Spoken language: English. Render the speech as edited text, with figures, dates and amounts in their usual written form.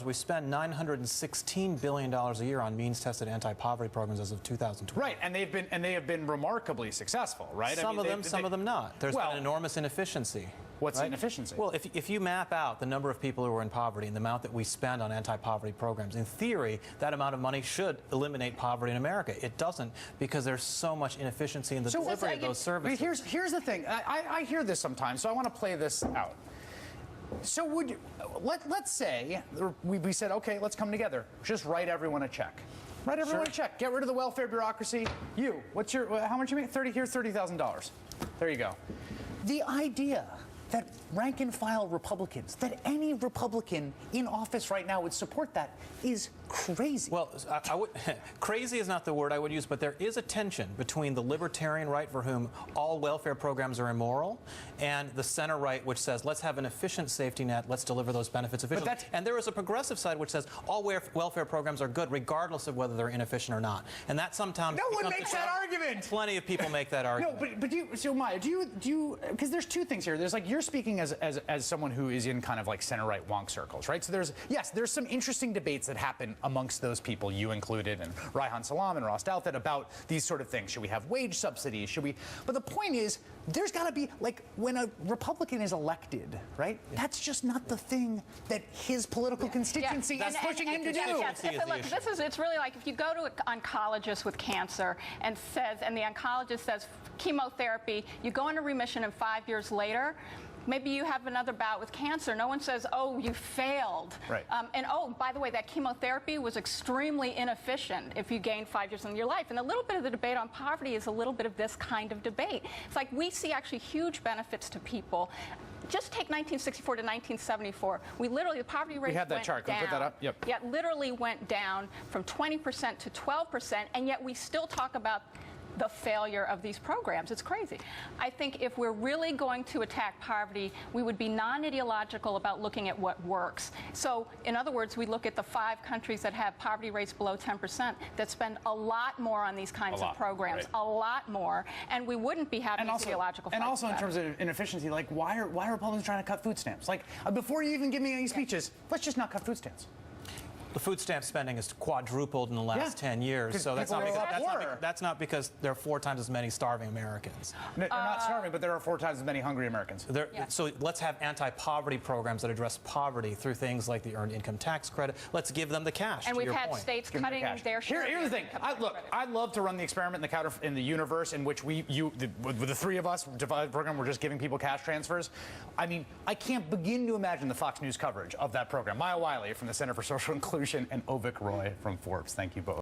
We spend $916 billion a year on means-tested anti-poverty programs as of 2012. Right, and they have been remarkably successful, right? Some of them not. There's been enormous inefficiency. What's right? inefficiency? Well, if you map out the number of people who are in poverty and the amount that we spend on anti-poverty programs, in theory, that amount of money should eliminate poverty in America. It doesn't, because there's so much inefficiency in the delivery of those services. Here's the thing. I hear this sometimes, so I want to play this out. So let's say we said, okay, let's come together. Just write everyone a check. Write everyone a check. Get rid of the welfare bureaucracy. How much you make? Here's $30,000. There you go. The idea that rank and file Republicans, that any Republican in office right now would support that is crazy. Well, crazy is not the word I would use, but there is a tension between the libertarian right, for whom all welfare programs are immoral, and the center right, which says, let's have an efficient safety net, let's deliver those benefits efficiently. And there is a progressive side which says all welfare programs are good, regardless of whether they're inefficient or not. And that sometimes... No one makes that argument! Plenty of people make that argument. No, but Maya, do you, because there's two things here. There's like, you're speaking as someone who is in kind of like center-right wonk circles, right? So there's some interesting debates that happen amongst those people, you included, and Reihan Salam and Ross Douthat, about these sort of things. Should we have wage subsidies? Should we? But the point is, there's got to be, like, when a Republican is elected, right? Yeah. That's just not the thing that his political constituency is pushing him to do. Look, it's really like if you go to an oncologist with cancer and the oncologist says chemotherapy, you go into remission, and 5 years later, maybe you have another bout with cancer. No one says, oh, you failed. Right. And oh, by the way, that chemotherapy was extremely inefficient if you gained 5 years in your life. And a little bit of the debate on poverty is a little bit of this kind of debate. It's like we see actually huge benefits to people. Just take 1964 to 1974. The poverty rate we have that chart. Can you put that up? Yep. Yeah, literally went down from 20% to 12%, and yet we still talk about the failure of these programs. It's crazy. I think if we're really going to attack poverty, we would be non-ideological about looking at what works. So, in other words, we look at the 5 countries that have poverty rates below 10% that spend a lot more on these kinds of programs, right. a lot more, and we wouldn't be having ideological fights. And also in terms of inefficiency, like why are Republicans trying to cut food stamps? Like before you even give me any speeches, let's just not cut food stamps. The food stamp spending has quadrupled in the last 10 years, so that's not because there are 4 times as many starving Americans. They're not starving, but there are 4 times as many hungry Americans. So let's have anti-poverty programs that address poverty through things like the Earned Income Tax Credit. Let's give them the cash. And we've had states cutting their share. Here's the thing. I'd love to run the experiment in the universe in which with the 3 of us divide the program. We're just giving people cash transfers. I mean, I can't begin to imagine the Fox News coverage of that program. Maya Wiley from the Center for Social Inclusion and Avik Roy from Forbes. Thank you both.